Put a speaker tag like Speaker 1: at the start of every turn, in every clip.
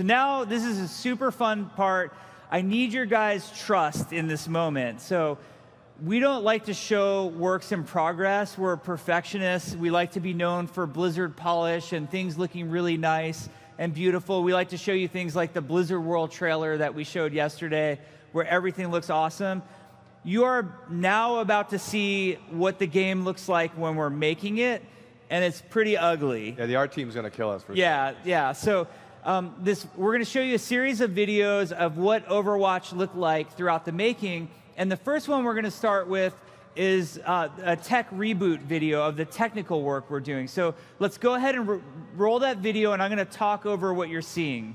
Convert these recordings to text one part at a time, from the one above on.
Speaker 1: So now this is a super fun part. I need your guys' trust in this moment. So we don't like to show works in progress. We're perfectionists. We like to be known for Blizzard polish and things looking really nice and beautiful. We like to show you things like the Blizzard World trailer that we showed yesterday, where everything looks awesome. You are now about to see what the game looks like when we're making it, and it's pretty ugly.
Speaker 2: Yeah, the art team's going to kill us for sure.
Speaker 1: Yeah. So we're going to show you a series of videos of what Overwatch looked like throughout the making. And the first one we're going to start with is a tech reboot video of the technical work we're doing. So let's go ahead and roll that video, and I'm going to talk over what you're seeing.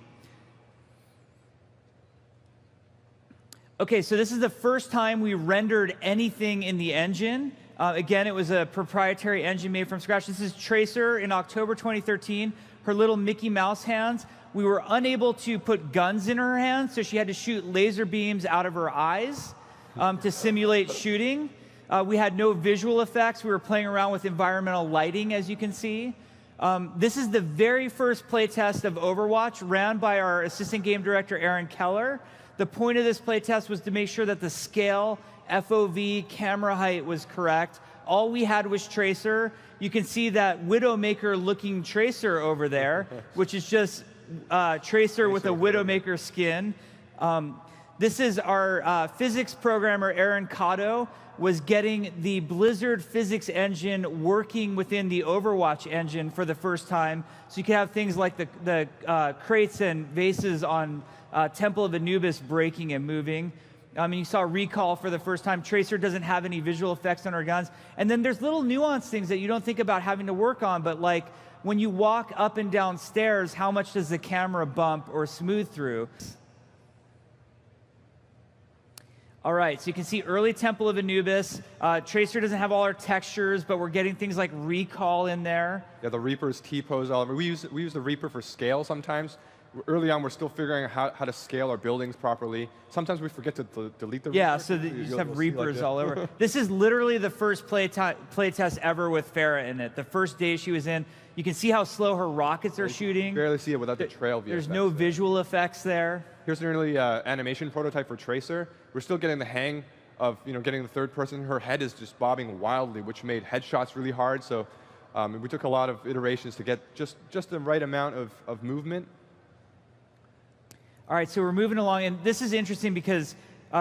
Speaker 1: OK, so this is the first time we rendered anything in the engine. Again, it was a proprietary engine made from scratch. This is Tracer in October 2013, her little Mickey Mouse hands. We were unable to put guns in her hands, so she had to shoot laser beams out of her eyes to simulate shooting. We had no visual effects. We were playing around with environmental lighting, as you can see. This is the very first playtest of Overwatch, ran by our assistant game director, Aaron Keller. The point of this playtest was to make sure that the scale, FOV, camera height was correct. All we had was Tracer. You can see that Widowmaker-looking Tracer over there, which is just Tracer with a Widowmaker skin. This is our physics programmer, Aaron Cotto, was getting the Blizzard physics engine working within the Overwatch engine for the first time. So you can have things like the crates and vases on Temple of Anubis breaking and moving. You saw Recall for the first time. Tracer doesn't have any visual effects on her guns. And then there's little nuanced things that you don't think about having to work on, but like when you walk up and down stairs, how much does the camera bump or smooth through? All right, so you can see early Temple of Anubis. Tracer doesn't have all our textures, but we're getting things like Recall in there.
Speaker 2: Yeah, the Reaper's T-pose all over. We use the Reaper for scale sometimes. Early on, we're still figuring out how to scale our buildings properly. Sometimes we forget to delete the Reaper.
Speaker 1: Yeah, so you just have Reapers all over. This is literally the first play test ever with Farah in it. The first day she was in, you can see how slow her rockets are shooting.
Speaker 2: You barely see it without the trail view.
Speaker 1: There's no visual effects there.
Speaker 2: Here's an early animation prototype for Tracer. We're still getting the hang of getting the third person. Her head is just bobbing wildly, which made headshots really hard. So we took a lot of iterations to get just the right amount of movement.
Speaker 1: All right, so we're moving along, and this is interesting because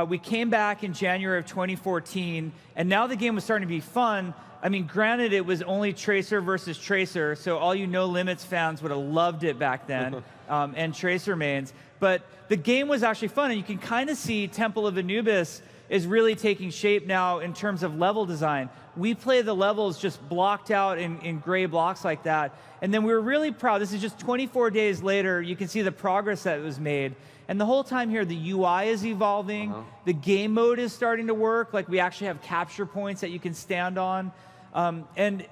Speaker 1: we came back in January of 2014, and now the game was starting to be fun. I mean, granted, it was only Tracer versus Tracer, so all you No Limits fans would have loved it back then, and Tracer mains. But the game was actually fun, and you can kind of see Temple of Anubis is really taking shape now in terms of level design. We play the levels just blocked out in gray blocks like that. And then we were really proud. This is just 24 days later. You can see the progress that was made. And the whole time here, the UI is evolving. The game mode is starting to work. Like, we actually have capture points that you can stand on. And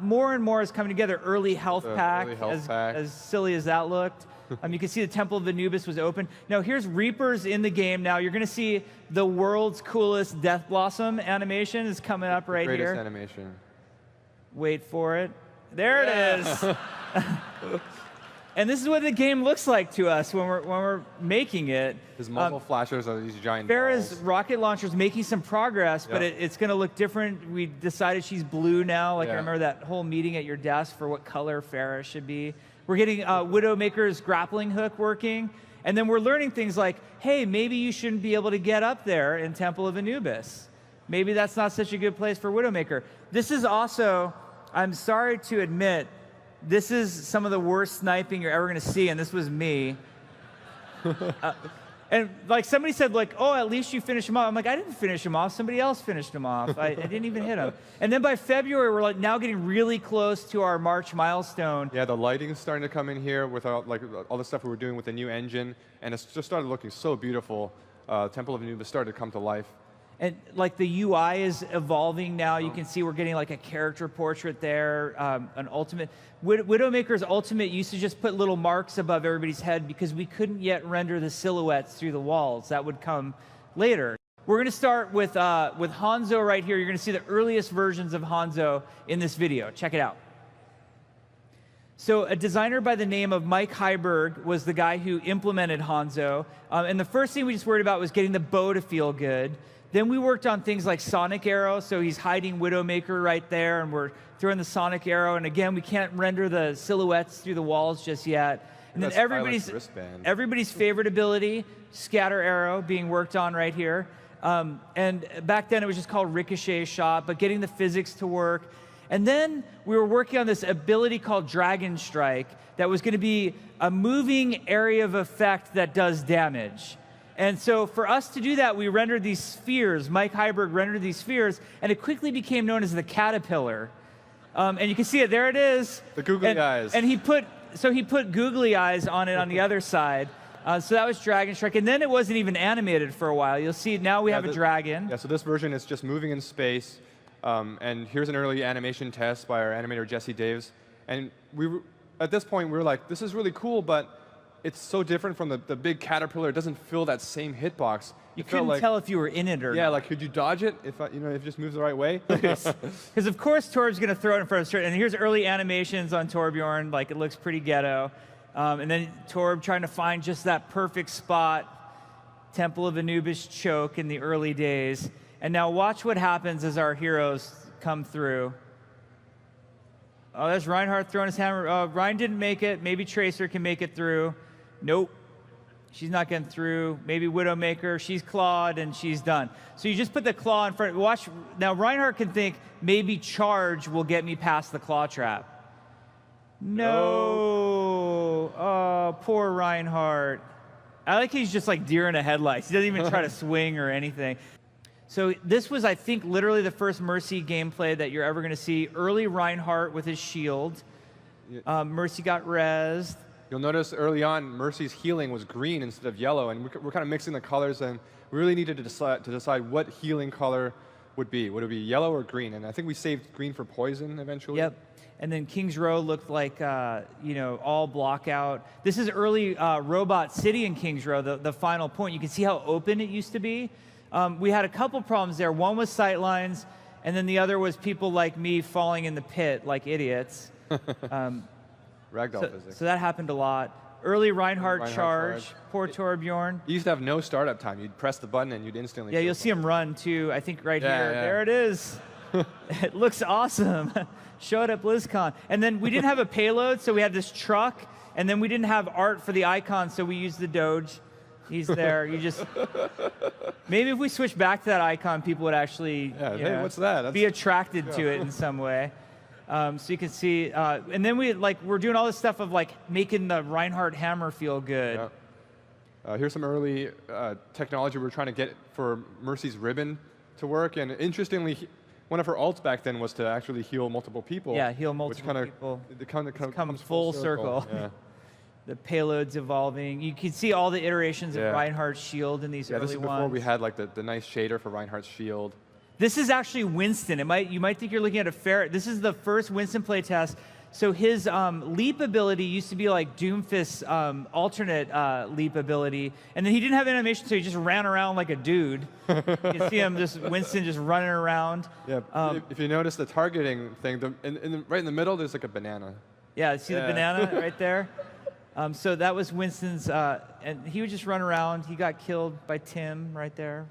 Speaker 1: more and more is coming together. Early health pack, as silly as that looked. You can see the Temple of Anubis was open. Now, here's Reapers in the game. Now, you're going to see the world's coolest Death Blossom animation is coming up right here.
Speaker 2: Greatest animation.
Speaker 1: Wait for it. There it is. And this is what the game looks like to us when we're making it.
Speaker 2: His muzzle flashers are these giant
Speaker 1: Farah's
Speaker 2: balls.
Speaker 1: rocket launcher is making some progress, but it's going to look different. We decided she's blue now. Like, I remember that whole meeting at your desk for what color Farah should be. We're getting Widowmaker's grappling hook working. And then we're learning things like, hey, maybe you shouldn't be able to get up there in Temple of Anubis. Maybe that's not such a good place for Widowmaker. This is also, I'm sorry to admit, this is some of the worst sniping you're ever going to see, and this was me. And like somebody said, like, oh, at least you finished him off. I'm like, I didn't finish him off. Somebody else finished him off. I didn't even hit him. And then by February, we're like now getting really close to our March milestone.
Speaker 2: Yeah, the lighting's starting to come in here with all the stuff we were doing with the new engine, and it's just started looking so beautiful. Temple of Anubis started to come to life.
Speaker 1: And like the UI is evolving now. You can see we're getting like a character portrait there, an ultimate. Widowmaker's ultimate used to just put little marks above everybody's head because we couldn't yet render the silhouettes through the walls. That would come later. We're going to start with Hanzo right here. You're going to see the earliest versions of Hanzo in this video. Check it out. So a designer by the name of Mike Heiberg was the guy who implemented Hanzo. And the first thing we just worried about was getting the bow to feel good. Then we worked on things like Sonic Arrow. So he's hiding Widowmaker right there, and we're throwing the Sonic Arrow. And again, we can't render the silhouettes through the walls just yet. And then everybody's favorite ability, Scatter Arrow, being worked on right here. And back then it was just called Ricochet Shot, but getting the physics to work. And then we were working on this ability called Dragon Strike that was going to be a moving area of effect that does damage. And so for us to do that, we rendered these spheres. Mike Heiberg rendered these spheres, and it quickly became known as the caterpillar. And you can see it, there it is.
Speaker 2: The googly eyes.
Speaker 1: And he put googly eyes on it on the other side. So that was Dragon Strike. And then it wasn't even animated for a while. You'll see now we have a dragon.
Speaker 2: Yeah, so this version is just moving in space. And here's an early animation test by our animator, Jesse Daves. And at this point, we were like, this is really cool, but it's so different from the big caterpillar. It doesn't fill that same hitbox.
Speaker 1: You couldn't tell if you were in it or not.
Speaker 2: Yeah, like, could you dodge it if if it just moves the right way?
Speaker 1: Because of course Torb's going to throw it in front of Sturt. And here's early animations on Torbjorn. Like, it looks pretty ghetto. And then Torb trying to find just that perfect spot. Temple of Anubis choke in the early days. And now watch what happens as our heroes come through. Oh, there's Reinhardt throwing his hammer. Ryan didn't make it. Maybe Tracer can make it through. Nope. She's not getting through. Maybe Widowmaker. She's clawed, and she's done. So you just put the claw in front. Watch. Now, Reinhardt can think, maybe charge will get me past the claw trap. No. Oh, poor Reinhardt. I like he's just like deer in a headlights. He doesn't even try to swing or anything. So this was, I think, literally the first Mercy gameplay that you're ever going to see. Early Reinhardt with his shield. Mercy got rezzed.
Speaker 2: You'll notice early on, Mercy's healing was green instead of yellow, and we're kind of mixing the colors, and we really needed to decide what healing color would be. Would it be yellow or green? And I think we saved green for poison eventually.
Speaker 1: Yep. And then King's Row looked like, all block out. This is early Robot City in King's Row, the final point. You can see how open it used to be. We had a couple problems there. One was sightlines, and then the other was people like me falling in the pit like idiots.
Speaker 2: Ragdoll physics.
Speaker 1: So that happened a lot. Early Reinhardt charge. Poor Torbjorn.
Speaker 2: You used to have no startup time. You'd press the button and you'd instantly.
Speaker 1: Yeah, you'll see him run too. I think right here.
Speaker 2: Yeah.
Speaker 1: There it is. It looks awesome. Showed at BlizzCon. And then we didn't have a payload, so we had this truck. And then we didn't have art for the icon, so we used the Doge. He's there. You just maybe if we switch back to that icon, people would actually
Speaker 2: hey, what's that?
Speaker 1: Be attracted to it in some way. So you can see, and then we're doing all this stuff of like making the Reinhardt hammer feel good.
Speaker 2: Yeah. Here's some early technology we're trying to get for Mercy's ribbon to work. And interestingly, one of her ults back then was to actually heal multiple people.
Speaker 1: Yeah, heal multiple people.
Speaker 2: It kind of
Speaker 1: comes full circle.
Speaker 2: Yeah.
Speaker 1: The payload's evolving. You can see all the iterations of Reinhardt's shield in these early ones.
Speaker 2: Yeah, this is before we had like the nice shader for Reinhardt's shield.
Speaker 1: This is actually Winston. You might think you're looking at a ferret. This is the first Winston playtest. So his leap ability used to be like Doomfist's alternate leap ability, and then he didn't have animation, so he just ran around like a dude. You can see him, Winston just running around.
Speaker 2: Yeah. If you notice the targeting thing, right in the middle, there's like a banana.
Speaker 1: Yeah. See the banana right there. So that was Winston's, and he would just run around. He got killed by Tim right there.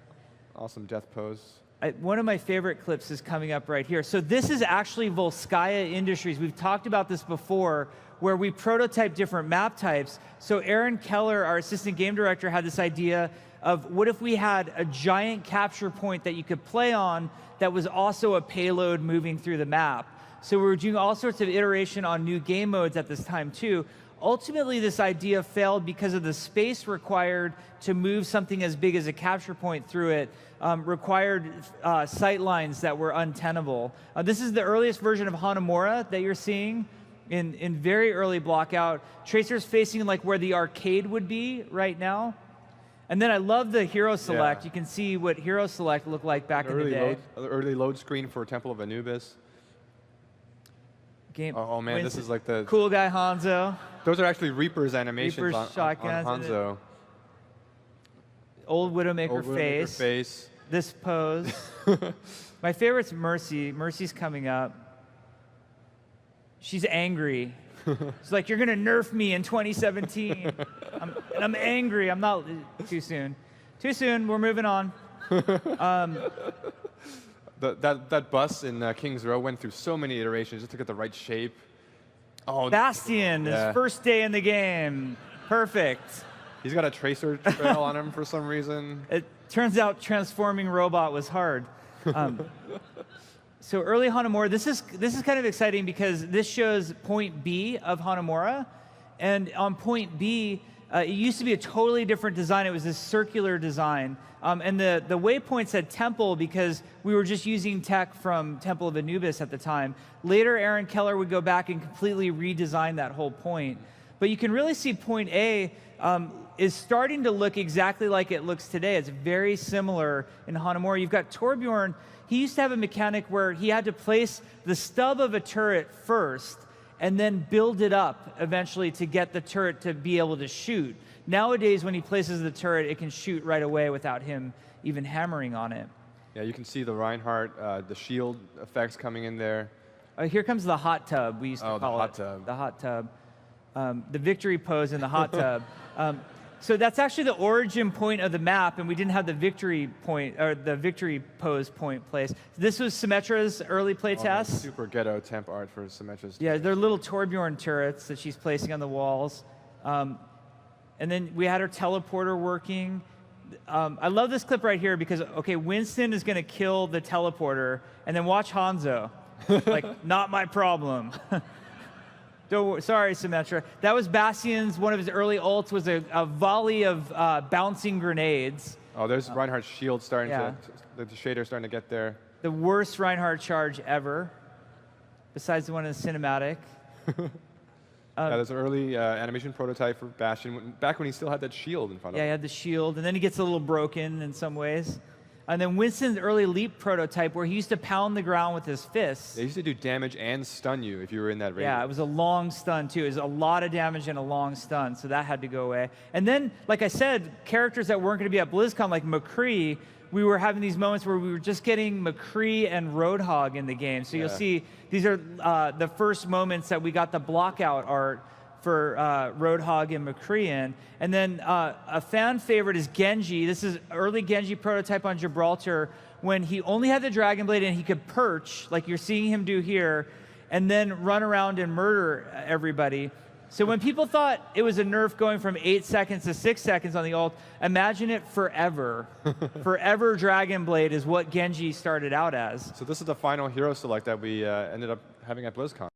Speaker 2: Awesome death pose.
Speaker 1: One of my favorite clips is coming up right here. So this is actually Volskaya Industries. We've talked about this before, where we prototype different map types. So Aaron Keller, our assistant game director, had this idea of what if we had a giant capture point that you could play on that was also a payload moving through the map. So we were doing all sorts of iteration on new game modes at this time too. Ultimately, this idea failed because of the space required to move something as big as a capture point through it. Required sight lines that were untenable. This is the earliest version of Hanamura that you're seeing in very early blockout. Tracer's facing like where the arcade would be right now. And then I love the hero select. You can see what hero select looked like back in the day.
Speaker 2: Early load screen for Temple of Anubis. Oh man, this is like the
Speaker 1: cool guy Hanzo.
Speaker 2: Those are actually Reaper's animations on Hanzo.
Speaker 1: Old Widowmaker face. This pose. My favorite's Mercy. Mercy's coming up. She's angry. It's like, you're going to nerf me in 2017. And I'm angry. I'm not too soon. Too soon. We're moving on.
Speaker 2: That bus in King's Row went through so many iterations just to get the right shape. Oh,
Speaker 1: Bastion,
Speaker 2: yeah.
Speaker 1: his first day in the game. Perfect.
Speaker 2: He's got a tracer trail on him for some reason.
Speaker 1: It turns out transforming robot was hard. So early Hanamura, this is kind of exciting because this shows point B of Hanamura. And on point B, it used to be a totally different design. It was this circular design. And the waypoint said temple because we were just using tech from Temple of Anubis at the time. Later, Aaron Keller would go back and completely redesign that whole point. But you can really see point A is starting to look exactly like it looks today. It's very similar in Hanamura. You've got Torbjorn. He used to have a mechanic where he had to place the stub of a turret first and then build it up eventually to get the turret to be able to shoot. Nowadays, when he places the turret, it can shoot right away without him even hammering on it.
Speaker 2: Yeah, you can see the Reinhardt, the shield effects coming in there.
Speaker 1: Here comes the hot tub, we used to call it. The hot tub. The victory pose in the hot tub. So that's actually the origin point of the map, and we didn't have the victory point, or the victory pose point placed. This was Symmetra's early playtest.
Speaker 2: Super ghetto temp art for Symmetra's.
Speaker 1: Yeah, they're little Torbjorn turrets that she's placing on the walls. And then we had her teleporter working. I love this clip right here because, okay, Winston is going to kill the teleporter, and then watch Hanzo. Like, not my problem. Sorry, Symmetra. That was Bastion's, one of his early ults was a volley of bouncing grenades.
Speaker 2: Oh, there's Reinhardt's shield starting to, the shader starting to get there.
Speaker 1: The worst Reinhardt charge ever, besides the one in the cinematic.
Speaker 2: Yeah, there's an early animation prototype for Bastion, back when he still had that shield in front of him.
Speaker 1: Yeah, he had the shield, and then he gets a little broken in some ways. And then Winston's early leap prototype where he used to pound the ground with his fists.
Speaker 2: They used to do damage and stun you if you were in that range.
Speaker 1: Yeah, it was a long stun too. It was a lot of damage and a long stun, so that had to go away. And then, like I said, characters that weren't going to be at BlizzCon, like McCree, we were having these moments where we were just getting McCree and Roadhog in the game. So you'll see these are the first moments that we got the blockout art for Roadhog and McCree in. And then a fan favorite is Genji. This is early Genji prototype on Gibraltar when he only had the Dragon Blade and he could perch, like you're seeing him do here, and then run around and murder everybody. So when people thought it was a nerf going from 8 seconds to 6 seconds on the ult, imagine it forever. Forever Dragon Blade is what Genji started out as.
Speaker 2: So this is the final hero select that we ended up having at BlizzCon.